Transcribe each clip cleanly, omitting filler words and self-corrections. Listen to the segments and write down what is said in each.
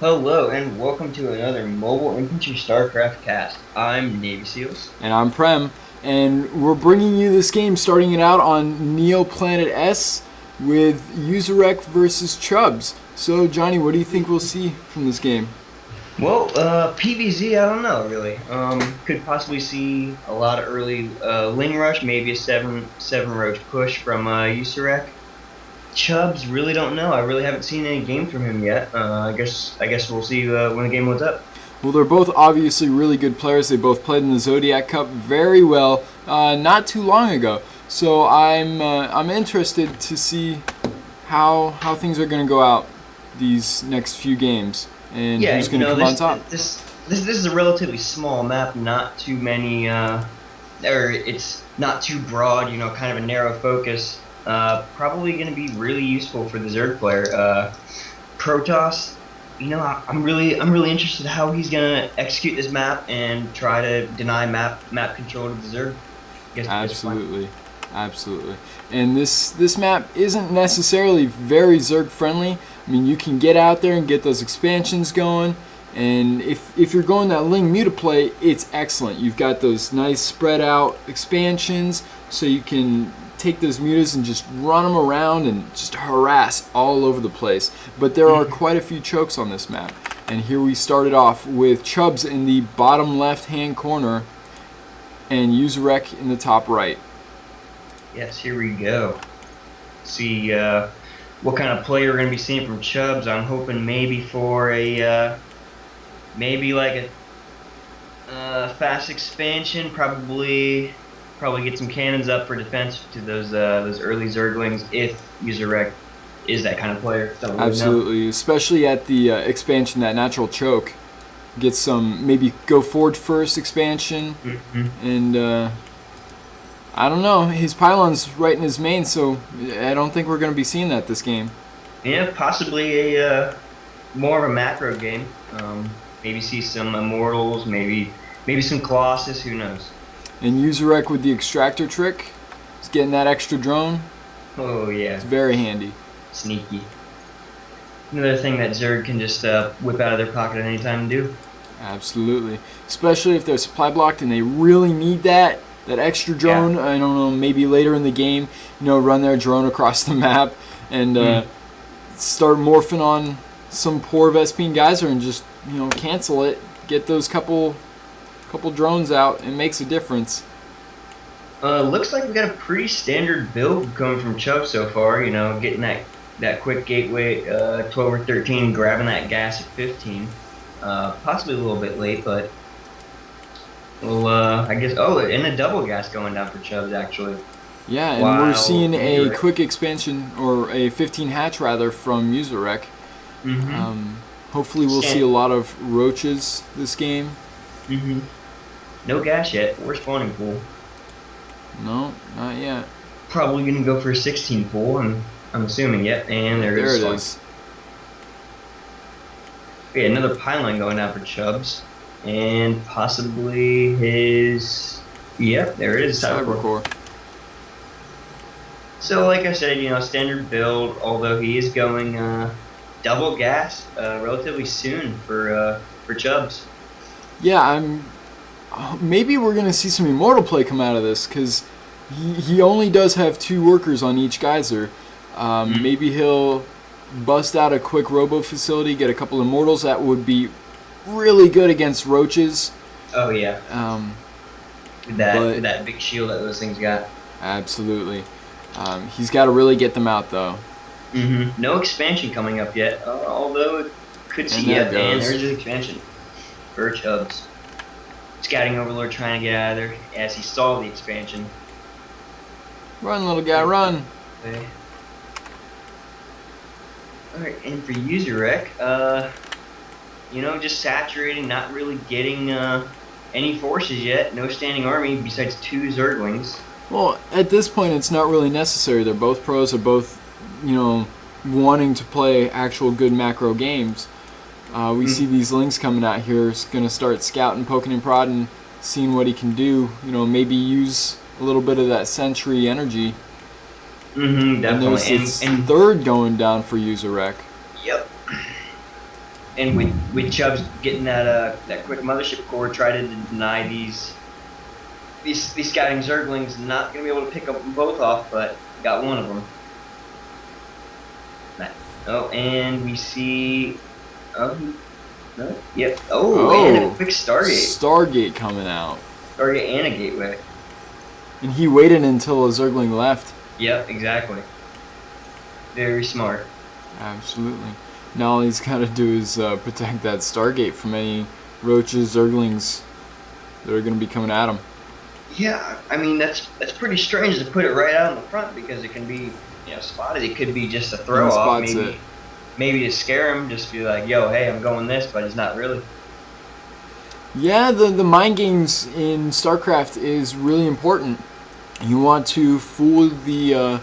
Hello and welcome to another Mobile Infantry StarCraft cast. I'm NavySeals. And I'm Prem, and we're bringing you this game, starting it out on Neo Planet S with Userek versus Chubz. So, Johnny, what do you think we'll see from this game? Well, PVZ, I don't know really. Could possibly see a lot of early Ling Rush, maybe a seven roach push from Userek. Chubbs, really don't know. I really haven't seen any game from him yet. I guess we'll see when the game loads up. Well, they're both obviously really good players. They both played in the Zodiac Cup very well not too long ago. So I'm interested to see how things are going to go out these next few games and Yeah, who's going to come on top. This is a relatively small map, not too many, or it's not too broad. Kind of a narrow focus. Probably going to be really useful for the Zerg player. Protoss, I'm really interested in how he's going to execute this map and try to deny map control to the Zerg. Absolutely. And this map isn't necessarily very Zerg friendly. I mean, you can get out there and get those expansions going, and if you're going that Ling Muta play, it's excellent. You've got those nice spread out expansions, so you can take those mutas and just run them around and just harass all over the place. But there are quite a few chokes on this map. And here we started off with Chubz in the bottom left hand corner and Userek in the top right. Yes, here we go. See what kind of play we're going to be seeing from Chubbs. I'm hoping maybe for a maybe like a fast expansion. Probably get some cannons up for defense to those early Zerglings if Userek is that kind of player. Absolutely, especially at the expansion, that natural choke. Get some, maybe go forward first expansion, and I don't know, his pylon's right in his main, so I don't think we're going to be seeing that this game. Yeah, possibly a more of a macro game. Maybe see some Immortals, maybe some Colossus, who knows. And Userek with the extractor trick, he's getting that extra drone. Oh yeah, it's very handy. Sneaky. Another thing that Zerg can just whip out of their pocket at any time to do. Absolutely, especially if they're supply blocked and they really need that extra drone. Yeah. I don't know, maybe later in the game, run their drone across the map and start morphing on some poor Vespene Geyser and just cancel it. Get those couple drones out. It makes a difference. Looks like we got a pretty standard build coming from Chubb so far. Getting that quick gateway 12 or 13, grabbing that gas at 15. Possibly a little bit late, but I guess. Oh, and a double gas going down for Chubbs actually. Yeah, and we're seeing a quick expansion, or a 15 hatch rather, from Userek. Hopefully we'll see a lot of roaches this game. No gas yet. We're spawning pool. No, not yet. Probably gonna go for a 16 pool, and I'm assuming yet. And there it is. Okay, another pylon going down for Chubbs, and possibly his. Yep, there it is. Cybercore. So, like I said, standard build. Although he is going double gas relatively soon for Chubbs. Yeah, maybe we're gonna see some Immortal play come out of this, because he only does have 2 workers on each geyser. Maybe he'll bust out a quick robo facility, get a couple Immortals. That would be really good against roaches. Oh yeah. That big shield that those things got. Absolutely. He's got to really get them out though. No expansion coming up yet. Although it could see yet. And there's an expansion for Chubbs. Scouting Overlord trying to get out of there as he saw the expansion. Run, little guy, run. Okay. Alright, and for Userek, just saturating, not really getting any forces yet. No standing army besides 2 Zerglings. Well, at this point, it's not really necessary. They're both pros. They're both, wanting to play actual good macro games. We see these Lings coming out here. He's going to start scouting, poking and prodding, seeing what he can do. Maybe use a little bit of that Sentry energy. Definitely. And there's third going down for Userek. Yep. And with Chubbs getting that quick mothership core, try to deny these scouting Zerglings. Not gonna be able to pick them both off, but got one of them. Oh, and we see. Oh, no. Yep. Oh, and a quick Stargate. Stargate coming out. Stargate and a gateway. And he waited until a Zergling left. Yep, exactly. Very smart. Absolutely. Now all he's got to do is protect that Stargate from any roaches, Zerglings that are going to be coming at him. Yeah, I mean that's pretty strange to put it right out in the front because it can be spotted. It could be just a throw off, maybe to scare him. Just be like, yo, hey, I'm going this, but he's not really. Yeah, the mind games in StarCraft is really important. You want to fool the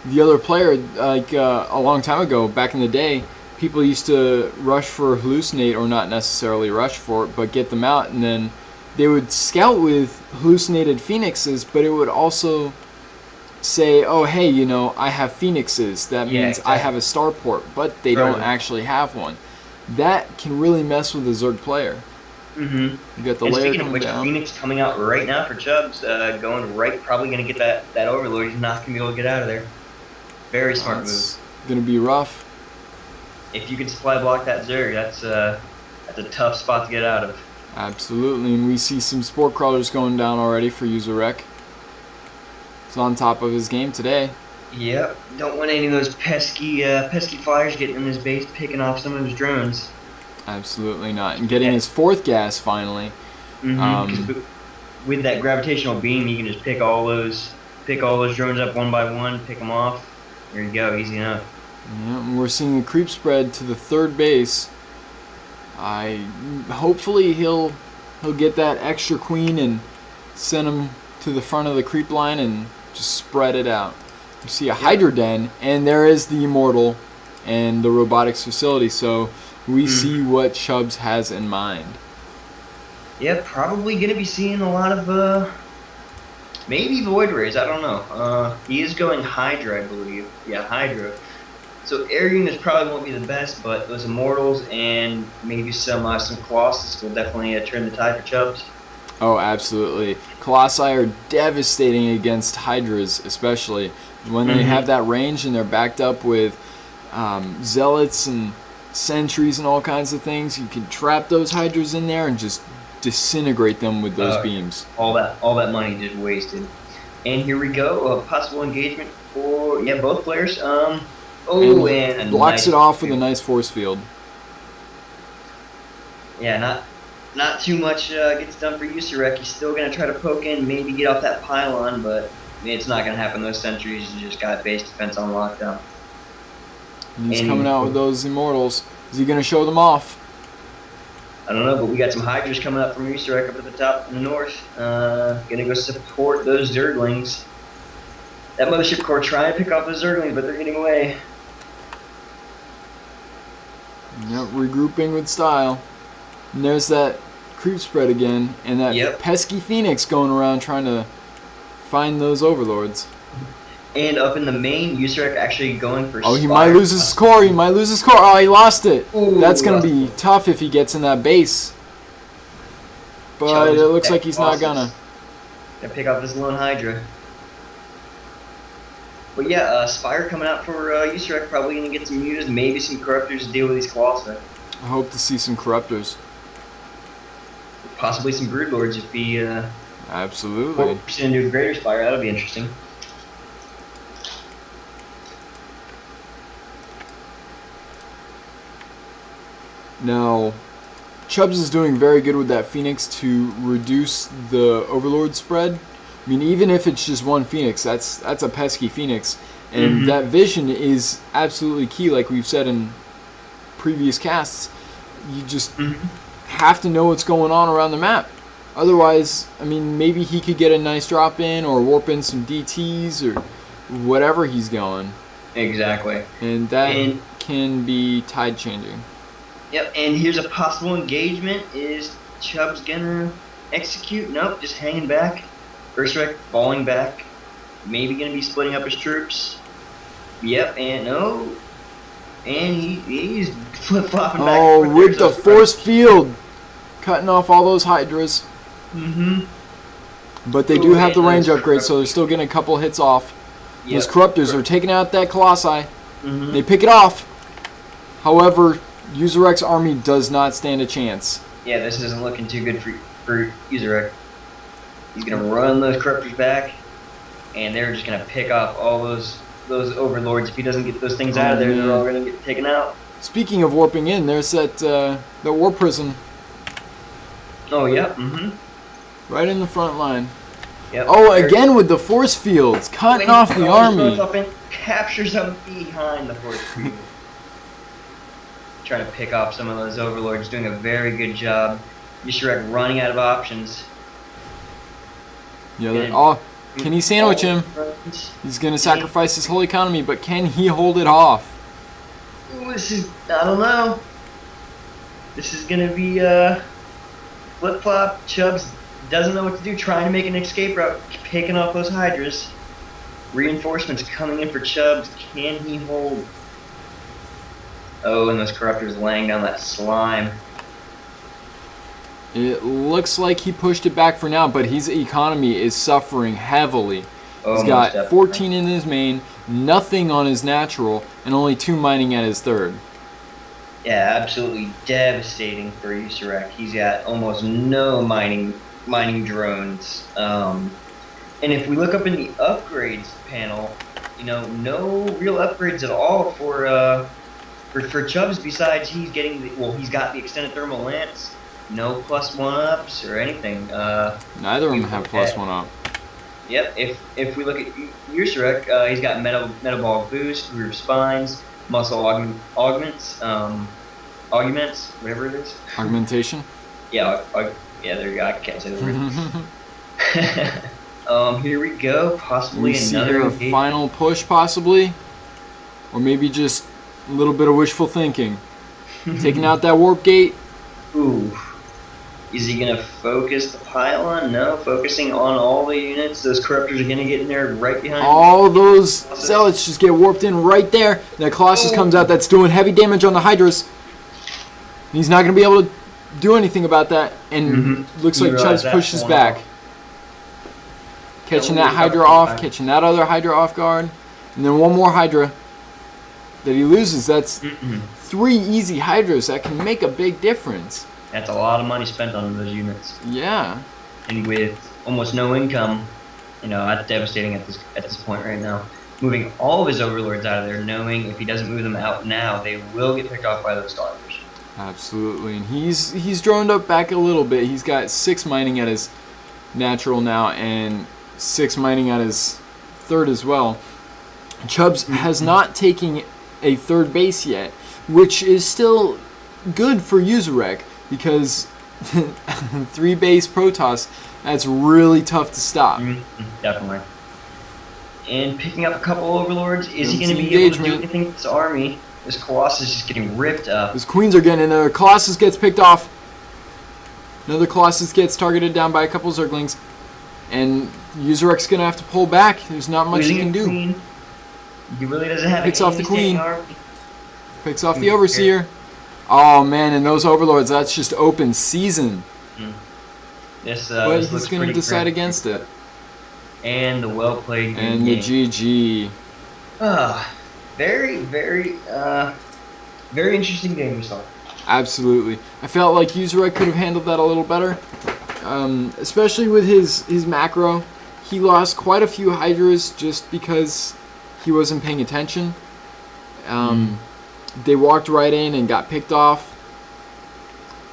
other player. Like a long time ago, back in the day, people used to rush for hallucinate, or not necessarily rush for it, but get them out, and then they would scout with hallucinated phoenixes, but it would also say, oh, hey, I have phoenixes. That means exactly. I have a starport, but they don't actually have one. That can really mess with the Zerg player. Mm-hmm. You got the and layer speaking of which, down. Phoenix coming out right now for Chubz, going right, probably going to get that Overlord. He's not going to be able to get out of there. Very smart move. It's going to be rough. If you can supply block that Zerg, that's a tough spot to get out of. Absolutely, and we see some Spore Crawlers going down already for Userek. He's on top of his game today. Yep, don't want any of those pesky flyers getting in his base, picking off some of his drones. Absolutely not, and getting his 4th gas finally. Mm-hmm. With that gravitational beam, you can just pick all those drones up one by one, pick them off. There you go, easy enough. Yeah, and we're seeing the creep spread to the 3rd base. Hopefully he'll get that extra queen and send him to the front of the creep line and just spread it out. You see a Hydra Den, and there is the Immortal and the robotics facility, so we see what Chubz has in mind. Yeah, probably going to be seeing a lot of maybe Void Rays, I don't know. He is going Hydra, I believe. Yeah, Hydra. So air units probably won't be the best, but those Immortals and maybe some Colossus will definitely turn the tide for Chubz. Oh, absolutely. Colossi are devastating against Hydras, especially when they have that range and they're backed up with Zealots and Sentries and all kinds of things. You can trap those Hydras in there and just disintegrate them with those beams. All that money just wasted. And here we go, a possible engagement for both players. And blocks it off with a nice force field. Yeah, not too much gets done for Userek. He's still going to try to poke in, maybe get off that pylon, but it's not going to happen. Those sentries, you just got base defense on lockdown. And he's coming out with those Immortals. Is he going to show them off? I don't know, but we got some Hydras coming up from Userek up at the top in the north. Going to go support those Zerglings. That mothership core trying to pick off those Zerglings, but they're getting away. Yep, regrouping with style. And there's that creep spread again, and that pesky Phoenix going around trying to find those Overlords. And up in the main, Userek actually going for he might lose his core. Oh, he lost it. Ooh, that's going to be tough if he gets in that base. But it looks like he's not gonna. Gonna pick off this lone Hydra. But yeah, Spire coming out for Userek, probably going to get some mutas, maybe some Corruptors to deal with these Colossi. I hope to see some Corruptors. Possibly some Broodlords if he absolutely 4% into a Greater Spire. That'll be interesting. Now, Chubz is doing very good with that Phoenix to reduce the Overlord spread. I mean, even if it's just one Phoenix, that's a pesky Phoenix. And that vision is absolutely key, like we've said in previous casts. You just have to know what's going on around the map. Otherwise, I mean, maybe he could get a nice drop in or warp in some DTs or whatever he's going. Exactly. And that can be tide changing. Yep, and here's a possible engagement. Is Chubz gonna execute? Nope, just hanging back. Userek falling back. Maybe gonna be splitting up his troops. Yep, and no. And he's flip-flopping back Oh, and forth. with the force field, cutting off all those Hydras. Mm-hmm. But they do have the range upgrade, so they're still getting a couple hits off. Those Corruptors are taking out that Colossi. Mm-hmm. They pick it off. However, Userek's army does not stand a chance. Yeah, this isn't looking too good for Userek. He's gonna run those Corruptors back, and they're just gonna pick off all those Overlords. If he doesn't get those things out of there, they're all gonna get taken out. Speaking of warping in, there's that Warp Prism. Oh yeah. Mm-hmm. Right in the front line. Yep. Oh, again with the force fields, cutting off the army. Up and captures them behind the force field. Trying to pick off some of those Overlords, doing a very good job. Userek running out of options. Yeah, can he sandwich him? He's going to sacrifice his whole economy, but can he hold it off? Ooh, I don't know. This is going to be flip-flop. Chubz doesn't know what to do, trying to make an escape route, picking off those Hydras. Reinforcements coming in for Chubz. Can he hold? Oh, and those Corruptors laying down that slime. It looks like he pushed it back for now, but his economy is suffering heavily. He's got 14 in his main, nothing on his natural, and only 2 mining at his third. Yeah, absolutely devastating for Userek. He's got almost no mining drones. And if we look up in the upgrades panel, you know, no real upgrades at all for Chubz. Besides, he's got the extended thermal lance. No +1 ups or anything. Neither of them have +1 up. Yep. If we look at Userek, he's got metabolic boost, groove spines, muscle augments, whatever it is. Augmentation. Yeah. There you go. I can't say the word. Here we go. Possibly another final push, possibly, or maybe just a little bit of wishful thinking. Taking out that warp gate. Ooh. Is he going to focus the pylon? No, focusing on all the units. Those Corruptors are going to get in there right behind all those Zealots just get warped in right there. That Colossus comes out. That's doing heavy damage on the Hydras. He's not going to be able to do anything about that. And looks like Chubz pushes back. Catching that Hydra off. Catching that other Hydra off guard. And then one more Hydra that he loses. That's 3 easy Hydras. That can make a big difference. That's a lot of money spent on those units. Yeah. And with almost no income, you know, that's devastating at this point right now. Moving all of his Overlords out of there, knowing if he doesn't move them out now, they will get picked off by those Starters. Absolutely. And he's droned up back a little bit. He's got 6 mining at his natural now and 6 mining at his third as well. Chubz has not taken a third base yet, which is still good for Userek. Because 3 base Protoss, that's really tough to stop. Definitely. And picking up a couple Overlords, is he going to be able to do anything with his army? This Colossus is just getting ripped up. His Queens are getting in there. Colossus gets picked off. Another Colossus gets targeted down by a couple Zerglings. And Userek's going to have to pull back. There's not much he can do. Queen. He really doesn't have Picks off the Queen. Picks off the Overseer. Oh man, and those Overlords, that's just open season. But he's going to decide against it. And the well-played game. And the GG. Very, very, very interesting game we saw. Absolutely. I felt like Userek could have handled that a little better. Especially with his macro. He lost quite a few Hydras just because he wasn't paying attention. They walked right in and got picked off.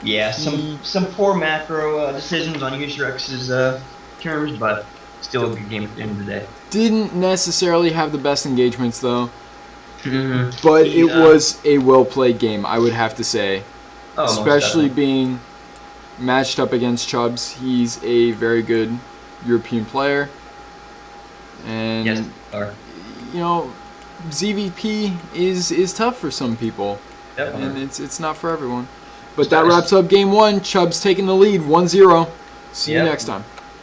Yeah, some poor macro decisions on Userek's terms, but still a good game at the end of the day. Didn't necessarily have the best engagements though, but it was a well-played game, I would have to say. Especially being matched up against Chubz. He's a very good European player, and you know, ZVP is tough for some people. Definitely. And it's not for everyone. But that wraps up game 1. Chubz taking the lead 1-0. See you next time.